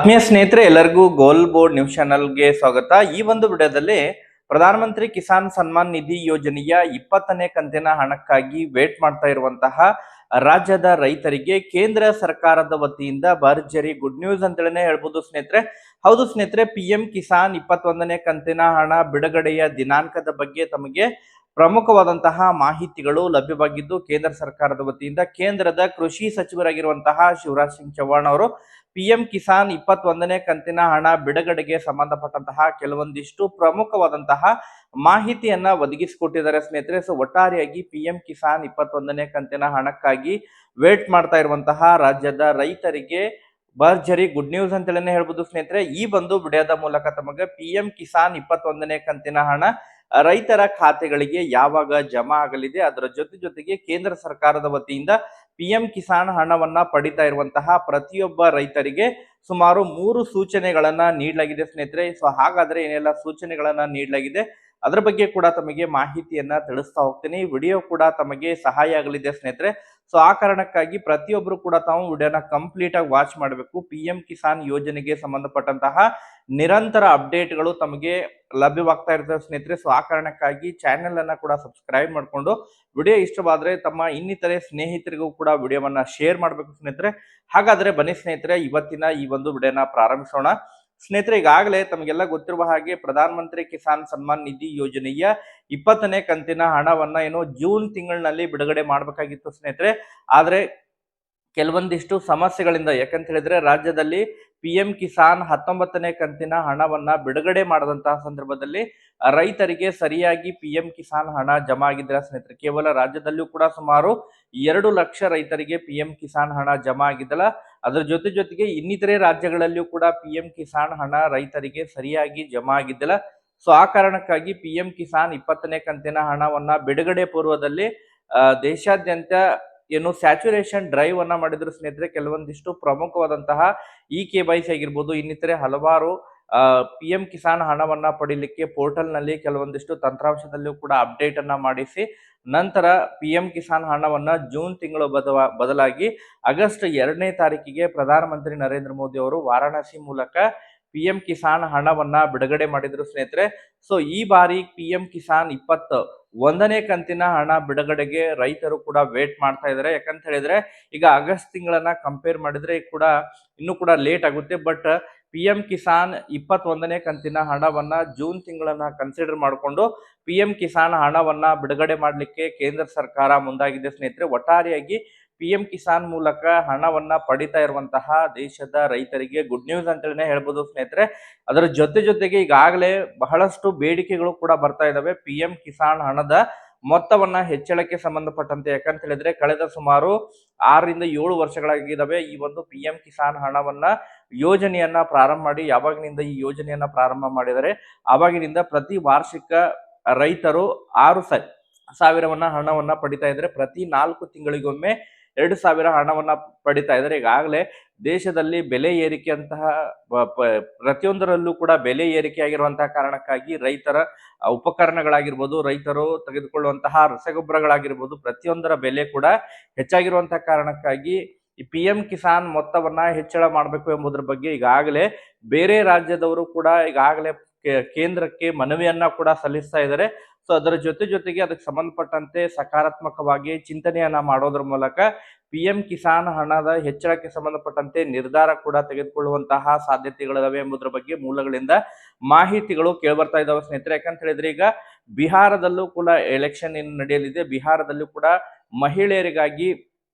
ಆತ್ಮೀಯ ಸ್ನೇಹಿತರೆ, ಎಲ್ಲರಿಗೂ ಗೋಲ್ ಬೋರ್ಡ್ ನ್ಯೂಸ್ ಚಾನಲ್ಗೆ ಸ್ವಾಗತ. ಈ ಒಂದು ವಿಡಿಯೋದಲ್ಲಿ ಪ್ರಧಾನಮಂತ್ರಿ ಕಿಸಾನ್ ಸನ್ಮಾನ್ ನಿಧಿ ಯೋಜನೆಯ 20ನೇ ಕಂತಿನ ಹಣಕ್ಕಾಗಿ ವೇಟ್ ಮಾಡ್ತಾ ಇರುವಂತಹ ರಾಜ್ಯದ ರೈತರಿಗೆ ಕೇಂದ್ರ ಸರ್ಕಾರದ ವತಿಯಿಂದ ಭರ್ಜರಿ ಗುಡ್ ನ್ಯೂಸ್ ಅಂತೇಳಿ ಹೇಳ್ಬೋದು ಸ್ನೇಹಿತರೆ. ಹೌದು ಸ್ನೇಹಿತರೆ, PM ಕಿಸಾನ್ 21ನೇ ಕಂತಿನ ಹಣ ಬಿಡುಗಡೆಯ ದಿನಾಂಕದ ಬಗ್ಗೆ ತಮಗೆ ಪ್ರಮುಖವಾದಂತಹ ಮಾಹಿತಿಗಳು ಲಭ್ಯವಾಗಿದ್ದು, ಕೇಂದ್ರ ಸರ್ಕಾರದ ವತಿಯಿಂದ ಕೇಂದ್ರದ ಕೃಷಿ ಸಚಿವರಾಗಿರುವಂತಹ ಶಿವರಾಜ್ ಸಿಂಗ್ ಚೌಹಾಣ್ ಅವರು PM ಕಿಸಾನ್ 21ನೇ ಕಂತಿನ ಹಣ ಬಿಡುಗಡೆಗೆ ಸಂಬಂಧಪಟ್ಟಂತಹ ಕೆಲವೊಂದಿಷ್ಟು ಪ್ರಮುಖವಾದಂತಹ ಮಾಹಿತಿಯನ್ನ ಒದಗಿಸಿಕೊಟ್ಟಿದ್ದಾರೆ ಸ್ನೇಹಿತರೆ. ಸೊ ಒಟ್ಟಾರೆಯಾಗಿ PM ಕಿಸಾನ್ 21ನೇ ಕಂತಿನ ಹಣಕ್ಕಾಗಿ ವೇಟ್ ಮಾಡ್ತಾ ಇರುವಂತಹ ರಾಜ್ಯದ ರೈತರಿಗೆ ಭರ್ಜರಿ ಗುಡ್ ನ್ಯೂಸ್ ಅಂತೇಳಿ ಹೇಳ್ಬೋದು ಸ್ನೇಹಿತರೆ. ಈ ಒಂದು ವಿಡಿಯೋದ ಮೂಲಕ ತಮಗೆ PM ಕಿಸಾನ್ 21ನೇ ಕಂತಿನ ಹಣ ರೈತರ ಖಾತೆಗಳಿಗೆ ಯಾವಾಗ ಜಮಾ ಆಗಲಿದೆ, ಅದರ ಜೊತೆಗೆ ಕೇಂದ್ರ ಸರ್ಕಾರದ ವತಿಯಿಂದ PM ಕಿಸಾನ್ ಹಣವನ್ನ ಪಡಿತಾ ಇರುವಂತಹ ಪ್ರತಿಯೊಬ್ಬ ರೈತರಿಗೆ ಸುಮಾರು 3 ಸೂಚನೆಗಳನ್ನ ನೀಡಲಾಗಿದೆ ಸ್ನೇಹಿತರೆ. ಸೊ ಹಾಗಾದ್ರೆ ಏನೆಲ್ಲ ಸೂಚನೆಗಳನ್ನ ನೀಡಲಾಗಿದೆ ಅದರ ಬಗ್ಗೆ ಕೂಡ ತಮಗೆ ಮಾಹಿತಿಯನ್ನ ತಿಳಿಸ್ತಾ ಹೋಗ್ತೀನಿ. ವಿಡಿಯೋ ಕೂಡ ತಮಗೆ ಸಹಾಯ ಆಗಲಿದೆ ಸ್ನೇಹಿತರೆ. ಸೊ ಆ ಕಾರಣಕ್ಕಾಗಿ ಪ್ರತಿಯೊಬ್ಬರು ಕೂಡ ತಾವು ವಿಡಿಯೋನ ಕಂಪ್ಲೀಟ್ ಆಗಿ ವಾಚ್ ಮಾಡಬೇಕು. PM ಕಿಸಾನ್ ಯೋಜನೆಗೆ ಸಂಬಂಧಪಟ್ಟಂತಹ ನಿರಂತರ ಅಪ್ಡೇಟ್ಗಳು ತಮಗೆ ಲಭ್ಯವಾಗ್ತಾ ಇರ್ತವೆ ಸ್ನೇಹಿತರೆ. ಸೊ ಆ ಕಾರಣಕ್ಕಾಗಿ ಚಾನೆಲ್ ಅನ್ನ ಕೂಡ ಸಬ್ಸ್ಕ್ರೈಬ್ ಮಾಡಿಕೊಂಡು ವಿಡಿಯೋ ಇಷ್ಟವಾದ್ರೆ ತಮ್ಮ ಇನ್ನಿತರೆ ಸ್ನೇಹಿತರಿಗೂ ಕೂಡ ವಿಡಿಯೋವನ್ನ ಶೇರ್ ಮಾಡಬೇಕು ಸ್ನೇಹಿತರೆ. ಹಾಗಾದ್ರೆ ಬನ್ನಿ ಸ್ನೇಹಿತರೆ, ಇವತ್ತಿನ ಈ ಒಂದು ವಿಡಿಯೋನ ಪ್ರಾರಂಭಿಸೋಣ. ಸ್ನೇಹಿತರೆ, ಈಗಾಗಲೇ ತಮಗೆಲ್ಲ ಗೊತ್ತಿರುವ ಹಾಗೆ ಪ್ರಧಾನ ಮಂತ್ರಿ ಕಿಸಾನ್ ಸನ್ಮಾನ್ ನಿಧಿ ಯೋಜನೆಯ 20ನೇ ಕಂತಿನ ಹಣವನ್ನ ಜೂನ್ ತಿಂಗಳಿನಲ್ಲಿ ಬಿಡುಗಡೆ ಮಾಡಬೇಕಾಗಿತ್ತು ಸ್ನೇಹಿತರೆ. ಆದ್ರೆ ಕೆಲವೊಂದಿಷ್ಟು ಸಮಸ್ಯೆಗಳಿಂದ, ಯಾಕಂತ ಹೇಳಿದ್ರೆ ರಾಜ್ಯದಲ್ಲಿ PM ಕಿಸಾನ್ 19ನೇ ಕಂತಿನ ಹಣವನ್ನ ಬಿಡುಗಡೆ ಮಾಡದಂತಹ ಸಂದರ್ಭದಲ್ಲಿ ರೈತರಿಗೆ ಸರಿಯಾಗಿ PM ಕಿಸಾನ್ ಹಣ ಜಮಾ ಆಗಿದ್ರೆ ಸ್ನೇಹಿತರೆ. ಕೇವಲ ರಾಜ್ಯದಲ್ಲೂ ಕೂಡ ಸುಮಾರು 2 ಲಕ್ಷ ರೈತರಿಗೆ PM ಕಿಸಾನ್ ಹಣ ಜಮಾ ಆಗಿದ್ದಲ್ಲ. ಅದರ ಜೊತೆಗೆ ಇನ್ನಿತರೆ ರಾಜ್ಯಗಳಲ್ಲಿಯೂ ಕೂಡ PM ಕಿಸಾನ್ ಹಣ ರೈತರಿಗೆ ಸರಿಯಾಗಿ ಜಮಾ ಆಗಿದ್ದಿಲ್ಲ. ಸೊ ಆ ಕಾರಣಕ್ಕಾಗಿ PM ಕಿಸಾನ್ 20ನೇ ಕಂತಿನ ಹಣವನ್ನ ಬಿಡುಗಡೆ ಪೂರ್ವದಲ್ಲಿ ದೇಶಾದ್ಯಂತ ಸ್ಯಾಚುರೇಷನ್ ಡ್ರೈವ್ ಅನ್ನ ಮಾಡಿದ್ರು ಸ್ನೇಹಿತರೆ. ಕೆಲವೊಂದಿಷ್ಟು ಪ್ರಮುಖವಾದಂತಹ KYC ಆಗಿರ್ಬೋದು, ಇನ್ನಿತರೆ ಹಲವಾರು PM ಕಿಸಾನ್ ಹಣವನ್ನ ಪಡಿಲಿಕ್ಕೆ ಪೋರ್ಟಲ್ ನಲ್ಲಿ ಕೆಲವೊಂದಿಷ್ಟು ತಂತ್ರಾಂಶದಲ್ಲೂ ಕೂಡ ಅಪ್ಡೇಟ್ ಅನ್ನ ಮಾಡಿಸಿ ನಂತರ PM ಕಿಸಾನ್ ಹಣವನ್ನ ಜೂನ್ ತಿಂಗಳು ಬದಲಾಗಿ ಆಗಸ್ಟ್ 2ನೇ ತಾರೀಕಿಗೆ ಪ್ರಧಾನಮಂತ್ರಿ ನರೇಂದ್ರ ಮೋದಿ ಅವರು ವಾರಾಣಸಿ ಮೂಲಕ PM ಕಿಸಾನ್ ಹಣವನ್ನ ಬಿಡುಗಡೆ ಮಾಡಿದ್ರು ಸ್ನೇಹಿತರೆ. ಸೊ ಈ ಬಾರಿ PM ಕಿಸಾನ್ 21ನೇ ಕಂತಿನ ಹಣ ಬಿಡುಗಡೆಗೆ ರೈತರು ಕೂಡ ವೇಟ್ ಮಾಡ್ತಾ ಇದ್ದಾರೆ. ಯಾಕಂತ ಹೇಳಿದ್ರೆ ಈಗ ಆಗಸ್ಟ್ ತಿಂಗಳನ್ನ ಕಂಪೇರ್ ಮಾಡಿದ್ರೆ ಇನ್ನೂ ಕೂಡ ಲೇಟ್ ಆಗುತ್ತೆ. ಬಟ್ PM ಕಿಸಾನ್ 21ನೇ ಕಂತಿನ ಹಣವನ್ನ ಜೂನ್ ತಿಂಗಳನ್ನ ಕನ್ಸಿಡರ್ ಮಾಡಿಕೊಂಡು PM ಕಿಸಾನ್ ಹಣವನ್ನ ಬಿಡುಗಡೆ ಮಾಡಲಿಕ್ಕೆ ಕೇಂದ್ರ ಸರ್ಕಾರ ಮುಂದಾಗಿದೆ ಸ್ನೇಹಿತರೆ. ಒಟ್ಟಾರೆಯಾಗಿ PM ಕಿಸಾನ್ ಮೂಲಕ ಹಣವನ್ನ ಪಡಿತಾ ಇರುವಂತಹ ದೇಶದ ರೈತರಿಗೆ ಗುಡ್ ನ್ಯೂಸ್ ಅಂತೇಳಿ ಹೇಳ್ಬೋದು ಸ್ನೇಹಿತರೆ. ಅದರ ಜೊತೆಗೆ ಈಗಾಗಲೇ ಬಹಳಷ್ಟು ಬೇಡಿಕೆಗಳು ಕೂಡ ಬರ್ತಾ ಇದಾವೆ PM ಕಿಸಾನ್ ಹಣದ ಮೊತ್ತವನ್ನ ಹೆಚ್ಚಳಕ್ಕೆ ಸಂಬಂಧಪಟ್ಟಂತೆ. ಯಾಕಂತ ಹೇಳಿದ್ರೆ ಕಳೆದ ಸುಮಾರು 6 ರಿಂದ 7 ವರ್ಷಗಳಾಗಿದ್ದಾವೆ ಈ ಒಂದು PM ಕಿಸಾನ್ ಹಣವನ್ನ ಯೋಜನೆಯನ್ನ ಪ್ರಾರಂಭ ಮಾಡಿ. ಯಾವಾಗಿನಿಂದ ಈ ಯೋಜನೆಯನ್ನ ಪ್ರಾರಂಭ ಮಾಡಿದರೆ ಆವಾಗಿನಿಂದ ಪ್ರತಿ ವಾರ್ಷಿಕ ರೈತರು 6,000 ಹಣವನ್ನ ಪಡಿತಾ ಇದ್ದಾರೆ. ಪ್ರತಿ 4 ತಿಂಗಳಿಗೊಮ್ಮೆ 2,000 ಹಣವನ್ನ ಪಡಿತಾ ಇದ್ದಾರೆ. ಈಗಾಗಲೇ ದೇಶದಲ್ಲಿ ಬೆಲೆ ಏರಿಕೆ ಅಂತಹ ಪ್ರತಿಯೊಂದರಲ್ಲೂ ಕೂಡ ಬೆಲೆ ಏರಿಕೆ ಆಗಿರುವಂತಹ ಕಾರಣಕ್ಕಾಗಿ ರೈತರ ಉಪಕರಣಗಳಾಗಿರ್ಬೋದು, ರೈತರು ತೆಗೆದುಕೊಳ್ಳುವಂತಹ ರಸಗೊಬ್ಬರಗಳಾಗಿರ್ಬೋದು, ಪ್ರತಿಯೊಂದರ ಬೆಲೆ ಕೂಡ ಹೆಚ್ಚಾಗಿರುವಂತಹ ಕಾರಣಕ್ಕಾಗಿ ಈ PM ಕಿಸಾನ್ ಮೊತ್ತವನ್ನ ಹೆಚ್ಚಳ ಮಾಡಬೇಕು ಎಂಬುದರ ಬಗ್ಗೆ ಈಗಾಗಲೇ ಬೇರೆ ರಾಜ್ಯದವರು ಕೂಡ ಈಗಾಗಲೇ ಕೇಂದ್ರಕ್ಕೆ ಮನವಿಯನ್ನ ಕೂಡ ಸಲ್ಲಿಸ್ತಾ ಇದ್ದಾರೆ. ಸೊ ಅದರ ಜೊತೆಗೆ ಅದಕ್ಕೆ ಸಂಬಂಧಪಟ್ಟಂತೆ ಸಕಾರಾತ್ಮಕವಾಗಿ ಚಿಂತನೆಯನ್ನ ಮಾಡೋದ್ರ ಮೂಲಕ PM ಕಿಸಾನ್ ಹಣದ ಹೆಚ್ಚಳಕ್ಕೆ ಸಂಬಂಧಪಟ್ಟಂತೆ ನಿರ್ಧಾರ ಕೂಡ ತೆಗೆದುಕೊಳ್ಳುವಂತಹ ಸಾಧ್ಯತೆಗಳಿದಾವೆ ಎಂಬುದರ ಬಗ್ಗೆ ಮೂಲಗಳಿಂದ ಮಾಹಿತಿಗಳು ಕೇಳ್ಬರ್ತಾ ಇದಾವೆ ಸ್ನೇಹಿತರೆ. ಯಾಕಂತ ಹೇಳಿದ್ರೆ ಈಗ ಬಿಹಾರದಲ್ಲೂ ಕೂಡ ಎಲೆಕ್ಷನ್ ನಡೆಯಲಿದೆ. ಬಿಹಾರದಲ್ಲೂ ಕೂಡ ಮಹಿಳೆಯರಿಗಾಗಿ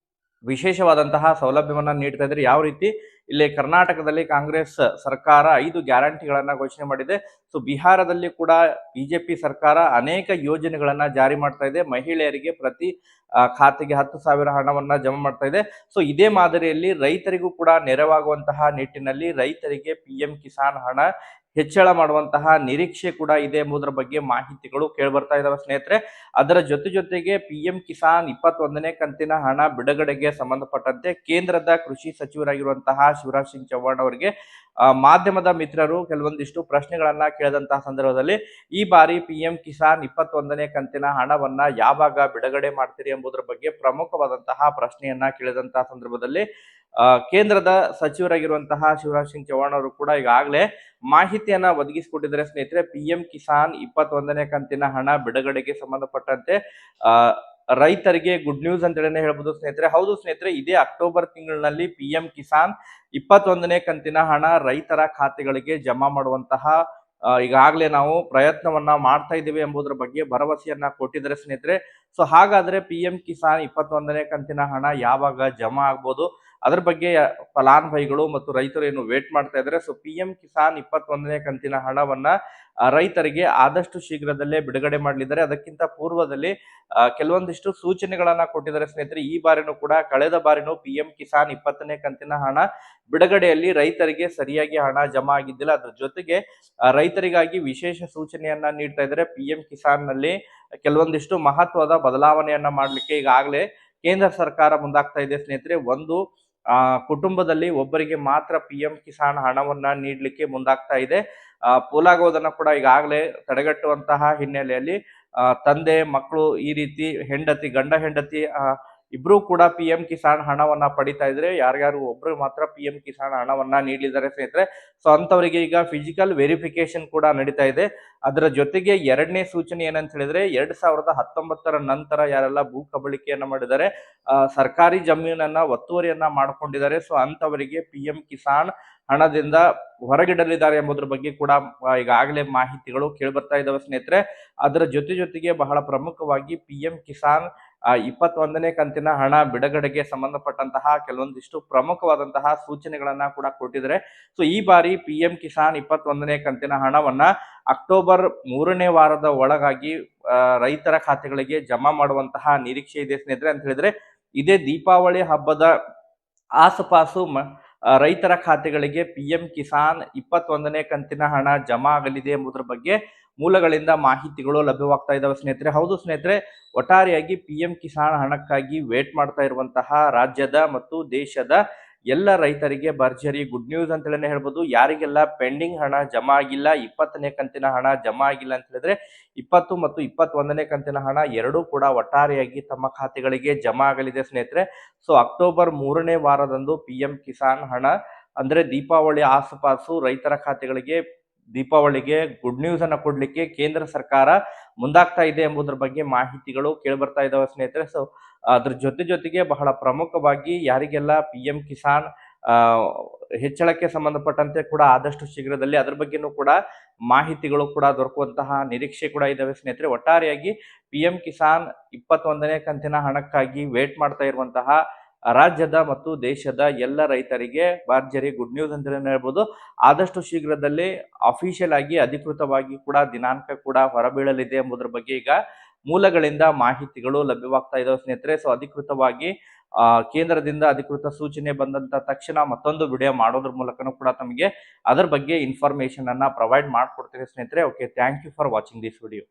ವಿಶೇಷವಾದಂತಹ ಸೌಲಭ್ಯವನ್ನ ನೀಡ್ತಾ ಇದ್ದಾರೆ. ಯಾವ ರೀತಿ ಇಲ್ಲಿ ಕರ್ನಾಟಕದಲ್ಲಿ ಕಾಂಗ್ರೆಸ್ ಸರ್ಕಾರ 5 ಗ್ಯಾರಂಟಿಗಳನ್ನ ಘೋಷಣೆ ಮಾಡಿದೆ. ಸೊ ಬಿಹಾರದಲ್ಲಿ ಕೂಡ BJP ಸರ್ಕಾರ ಅನೇಕ ಯೋಜನೆಗಳನ್ನ ಜಾರಿ ಮಾಡ್ತಾ ಇದೆ. ಮಹಿಳೆಯರಿಗೆ ಪ್ರತಿ ಖಾತೆಗೆ 10,000 ಹಣವನ್ನ ಜಮಾ ಮಾಡ್ತಾ ಇದೆ. ಸೊ ಇದೇ ಮಾದರಿಯಲ್ಲಿ ರೈತರಿಗೂ ಕೂಡ ನೆರವಾಗುವಂತಹ ನಿಟ್ಟಿನಲ್ಲಿ ರೈತರಿಗೆ PM ಕಿಸಾನ್ ಹಣ ಹೆಚ್ಚಳ ಮಾಡುವಂತಹ ನಿರೀಕ್ಷೆ ಕೂಡ ಇದೆ ಎಂಬುದರ ಬಗ್ಗೆ ಮಾಹಿತಿಗಳು ಕೇಳ್ಬರ್ತಾ ಇದಾವೆ ಸ್ನೇಹಿತರೆ. ಅದರ ಜೊತೆಗೆ PM ಕಿಸಾನ್ 21ನೇ ಕಂತಿನ ಹಣ ಬಿಡುಗಡೆಗೆ ಸಂಬಂಧಪಟ್ಟಂತೆ ಕೇಂದ್ರದ ಕೃಷಿ ಸಚಿವರಾಗಿರುವಂತಹ ಶಿವರಾಜ್ ಸಿಂಗ್ ಚೌಹಾಣ್ ಅವರಿಗೆ ಮಾಧ್ಯಮದ ಮಿತ್ರರು ಕೆಲವೊಂದಿಷ್ಟು ಪ್ರಶ್ನೆಗಳನ್ನ ಕೇಳಿದಂತಹ ಸಂದರ್ಭದಲ್ಲಿ ಈ ಬಾರಿ PM ಕಿಸಾನ್ 21ನೇ ಕಂತಿನ ಹಣವನ್ನ ಯಾವಾಗ ಬಿಡುಗಡೆ ಮಾಡ್ತೀರಿ ಎಂಬುದರ ಬಗ್ಗೆ ಪ್ರಮುಖವಾದಂತಹ ಪ್ರಶ್ನೆಯನ್ನ ಕೇಳಿದಂತಹ ಸಂದರ್ಭದಲ್ಲಿ ಕೇಂದ್ರದ ಸಚಿವರಾಗಿರುವಂತಹ ಶಿವರಾಜ್ ಸಿಂಗ್ ಚೌಹಾಣ್ ಅವರು ಕೂಡ ಈಗಾಗಲೇ ಮಾಹಿತಿಯನ್ನ ಒದಗಿಸಿಕೊಟ್ಟಿದ್ದಾರೆ ಸ್ನೇಹಿತರೆ. PM ಕಿಸಾನ್ 21ನೇ ಕಂತಿನ ಹಣ ಬಿಡುಗಡೆಗೆ ಸಂಬಂಧಪಟ್ಟಂತೆ ರೈತರಿಗೆ ಗುಡ್ ನ್ಯೂಸ್ ಅಂತ ಹೇಳಿ ಹೇಳ್ಬೋದು ಸ್ನೇಹಿತರೆ. ಹೌದು ಸ್ನೇಹಿತರೆ, ಇದೇ ಅಕ್ಟೋಬರ್ ತಿಂಗಳಿನಲ್ಲಿ PM ಕಿಸಾನ್ 21ನೇ ಕಂತಿನ ಹಣ ರೈತರ ಖಾತೆಗಳಿಗೆ ಜಮಾ ಮಾಡುವಂತಹ ಈಗಾಗಲೇ ನಾವು ಪ್ರಯತ್ನವನ್ನ ಮಾಡ್ತಾ ಇದ್ದೀವಿ ಎಂಬುದರ ಬಗ್ಗೆ ಭರವಸೆಯನ್ನ ಕೊಟ್ಟಿದ್ದಾರೆ ಸ್ನೇಹಿತರೆ. ಸೊ ಹಾಗಾದ್ರೆ PM ಕಿಸಾನ್ 21ನೇ ಕಂತಿನ ಹಣ ಯಾವಾಗ ಜಮಾ ಆಗ್ಬೋದು, ಅದ್ರ ಬಗ್ಗೆ ಫಲಾನುಭವಿಗಳು ಮತ್ತು ರೈತರು ಏನು ವೇಟ್ ಮಾಡ್ತಾ ಇದ್ದಾರೆ. ಸೊ PM ಕಿಸಾನ್ 21ನೇ ಕಂತಿನ ಹಣವನ್ನ ರೈತರಿಗೆ ಆದಷ್ಟು ಶೀಘ್ರದಲ್ಲೇ ಬಿಡುಗಡೆ ಮಾಡಲಿದ್ದಾರೆ. ಅದಕ್ಕಿಂತ ಪೂರ್ವದಲ್ಲಿ ಕೆಲವೊಂದಿಷ್ಟು ಸೂಚನೆಗಳನ್ನ ಕೊಟ್ಟಿದ್ದಾರೆ ಸ್ನೇಹಿತರೆ. ಈ ಬಾರಿನೂ ಕೂಡ ಕಳೆದ ಬಾರಿನೂ PM ಕಿಸಾನ್ 20ನೇ ಕಂತಿನ ಹಣ ಬಿಡುಗಡೆಯಲ್ಲಿ ರೈತರಿಗೆ ಸರಿಯಾಗಿ ಹಣ ಜಮಾ ಆಗಿದ್ದಿಲ್ಲ. ಅದ್ರ ಜೊತೆಗೆ ರೈತರಿಗಾಗಿ ವಿಶೇಷ ಸೂಚನೆಯನ್ನ ನೀಡ್ತಾ ಇದ್ದಾರೆ. PM ಕಿಸಾನ್ ನಲ್ಲಿ ಕೆಲವೊಂದಿಷ್ಟು ಮಹತ್ವದ ಬದಲಾವಣೆಯನ್ನ ಮಾಡ್ಲಿಕ್ಕೆ ಈಗಾಗಲೇ ಕೇಂದ್ರ ಸರ್ಕಾರ ಮುಂದಾಗ್ತಾ ಇದೆ ಸ್ನೇಹಿತರೆ. ಒಂದು ಕುಟುಂಬದಲ್ಲಿ ಒಬ್ಬರಿಗೆ ಮಾತ್ರ PM ಕಿಸಾನ್ ಹಣವನ್ನ ನೀಡಲಿಕ್ಕೆ ಮುಂದಾಗ್ತಾ ಇದೆ. ಪೋಲಾಗೋದನ್ನ ಕೂಡ ಈಗಾಗಲೇ ತಡೆಗಟ್ಟುವಂತಹ ಹಿನ್ನೆಲೆಯಲ್ಲಿ ತಂದೆ ಮಕ್ಕಳು ಈ ರೀತಿ ಗಂಡ ಹೆಂಡತಿ ಇಬ್ರು ಕೂಡ PM ಕಿಸಾನ್ ಹಣವನ್ನ ಪಡಿತಾ ಇದ್ರೆ, ಯಾರ್ಯಾರು ಒಬ್ರು ಮಾತ್ರ PM ಕಿಸಾನ್ ಹಣವನ್ನ ನೀಡಲಿದ್ದಾರೆ ಸ್ನೇಹಿತರೆ. ಸೊ ಅಂತವರಿಗೆ ಈಗ ಫಿಸಿಕಲ್ ವೆರಿಫಿಕೇಶನ್ ಕೂಡ ನಡೀತಾ ಇದೆ. ಅದರ ಜೊತೆಗೆ ಎರಡನೇ ಸೂಚನೆ ಏನಂತ ಹೇಳಿದ್ರೆ, 2019 ನಂತರ ಯಾರೆಲ್ಲ ಭೂ ಕಬಳಿಕೆಯನ್ನ ಮಾಡಿದ್ದಾರೆ, ಸರ್ಕಾರಿ ಜಮೀನನ್ನ ಒತ್ತುವರಿಯನ್ನ ಮಾಡ್ಕೊಂಡಿದ್ದಾರೆ, ಸೊ ಅಂತವರಿಗೆ PM ಕಿಸಾನ್ ಹಣದಿಂದ ಹೊರಗಿಡಲಿದ್ದಾರೆ ಎಂಬುದ್ರ ಬಗ್ಗೆ ಕೂಡ ಈಗಾಗಲೇ ಮಾಹಿತಿಗಳು ಕೇಳಿಬರ್ತಾ ಇದ್ದಾವೆ ಸ್ನೇಹಿತರೆ. ಅದರ ಜೊತೆಗೆ ಬಹಳ ಪ್ರಮುಖವಾಗಿ PM ಕಿಸಾನ್ 21ನೇ ಕಂತಿನ ಹಣ ಬಿಡುಗಡೆಗೆ ಸಂಬಂಧಪಟ್ಟಂತಹ ಕೆಲವೊಂದಿಷ್ಟು ಪ್ರಮುಖವಾದಂತಹ ಸೂಚನೆಗಳನ್ನ ಕೂಡ ಕೊಟ್ಟಿದ್ದಾರೆ. ಸೊ ಈ ಬಾರಿ PM ಕಿಸಾನ್ 21ನೇ ಕಂತಿನ ಹಣವನ್ನ ಅಕ್ಟೋಬರ್ 3ನೇ ವಾರದ ಒಳಗಾಗಿ ರೈತರ ಖಾತೆಗಳಿಗೆ ಜಮಾ ಮಾಡುವಂತಹ ನಿರೀಕ್ಷೆ ಇದೆ ಸ್ನೇಹಿತರೆ. ಅಂತ ಹೇಳಿದ್ರೆ ಇದೇ ದೀಪಾವಳಿ ಹಬ್ಬದ ಆಸುಪಾಸು ರೈತರ ಖಾತೆಗಳಿಗೆ PM ಕಿಸಾನ್ 21ನೇ ಕಂತಿನ ಹಣ ಜಮಾ ಆಗಲಿದೆ ಎಂಬುದರ ಬಗ್ಗೆ ಮೂಲಗಳಿಂದ ಮಾಹಿತಿಗಳು ಲಭ್ಯವಾಗ್ತಾ ಇದ್ದಾವೆ ಸ್ನೇಹಿತರೆ. ಹೌದು ಸ್ನೇಹಿತರೆ, ಒಟ್ಟಾರೆಯಾಗಿ PM ಕಿಸಾನ್ ಹಣಕ್ಕಾಗಿ ವೇಟ್ ಮಾಡ್ತಾ ಇರುವಂತಹ ರಾಜ್ಯದ ಮತ್ತು ದೇಶದ ಎಲ್ಲ ರೈತರಿಗೆ ಭರ್ಜರಿ ಗುಡ್ ನ್ಯೂಸ್ ಅಂತ ಹೇಳಿ ಹೇಳ್ಬೋದು. ಯಾರಿಗೆಲ್ಲ ಪೆಂಡಿಂಗ್ ಹಣ ಜಮಾ ಆಗಿಲ್ಲ, 20ನೇ ಕಂತಿನ ಹಣ ಜಮಾ ಆಗಿಲ್ಲ ಅಂತ ಹೇಳಿದ್ರೆ 20 ಮತ್ತು 21ನೇ ಕಂತಿನ ಹಣ ಎರಡೂ ಕೂಡ ಒಟ್ಟಾರೆಯಾಗಿ ತಮ್ಮ ಖಾತೆಗಳಿಗೆ ಜಮಾ ಆಗಲಿದೆ ಸ್ನೇಹಿತರೆ. ಸೊ ಅಕ್ಟೋಬರ್ 3ನೇ ವಾರದಂದು PM ಕಿಸಾನ್ ಹಣ ಅಂದ್ರೆ ದೀಪಾವಳಿ ಆಸುಪಾಸು ರೈತರ ಖಾತೆಗಳಿಗೆ ದೀಪಾವಳಿಗೆ ಗುಡ್ ನ್ಯೂಸ್ ಅನ್ನ ಕೊಡ್ಲಿಕ್ಕೆ ಕೇಂದ್ರ ಸರ್ಕಾರ ಮುಂದಾಗ್ತಾ ಇದೆ ಎಂಬುದರ ಬಗ್ಗೆ ಮಾಹಿತಿಗಳು ಕೇಳಿಬರ್ತಾ ಇದ್ದಾವೆ ಸ್ನೇಹಿತರೆ. ಸೊ ಅದ್ರ ಜೊತೆಗೆ ಬಹಳ ಪ್ರಮುಖವಾಗಿ ಯಾರಿಗೆಲ್ಲ PM ಕಿಸಾನ್ ಹೆಚ್ಚಳಕ್ಕೆ ಸಂಬಂಧಪಟ್ಟಂತೆ ಕೂಡ ಆದಷ್ಟು ಶೀಘ್ರದಲ್ಲಿ ಅದ್ರ ಬಗ್ಗೆನೂ ಕೂಡ ಮಾಹಿತಿಗಳು ಕೂಡ ದೊರಕುವಂತಹ ನಿರೀಕ್ಷೆ ಕೂಡ ಇದಾವೆ ಸ್ನೇಹಿತರೆ. ಒಟ್ಟಾರೆಯಾಗಿ PM ಕಿಸಾನ್ 21ನೇ ಕಂತಿನ ಹಣಕ್ಕಾಗಿ ವೇಟ್ ಮಾಡ್ತಾ ಇರುವಂತಹ ರಾಜ್ಯದ ಮತ್ತು ದೇಶದ ಎಲ್ಲ ರೈತರಿಗೆ ಭರ್ಜರಿ ಗುಡ್ ನ್ಯೂಸ್ ಅಂತ ಹೇಳ್ಬೋದು. ಆದಷ್ಟು ಶೀಘ್ರದಲ್ಲೇ ಅಫಿಷಿಯಲ್ ಆಗಿ ಅಧಿಕೃತವಾಗಿ ಕೂಡ ದಿನಾಂಕ ಕೂಡ ಹೊರಬೀಳಲಿದೆ ಎಂಬುದರ ಬಗ್ಗೆ ಈಗ ಮೂಲಗಳಿಂದ ಮಾಹಿತಿಗಳು ಲಭ್ಯವಾಗ್ತಾ ಇದಾವೆ ಸ್ನೇಹಿತರೆ. ಸೊ ಅಧಿಕೃತವಾಗಿ ಕೇಂದ್ರದಿಂದ ಅಧಿಕೃತ ಸೂಚನೆ ಬಂದಂತ ತಕ್ಷಣ ಮತ್ತೊಂದು ವಿಡಿಯೋ ಮಾಡೋದ್ರ ಮೂಲಕನೂ ಕೂಡ ತಮಗೆ ಅದರ ಬಗ್ಗೆ ಇನ್ಫಾರ್ಮೇಶನ್ ಅನ್ನ ಪ್ರೊವೈಡ್ ಮಾಡ್ಕೊಡ್ತೀನಿ ಸ್ನೇಹಿತರೆ. Okay, thank you for watching this video.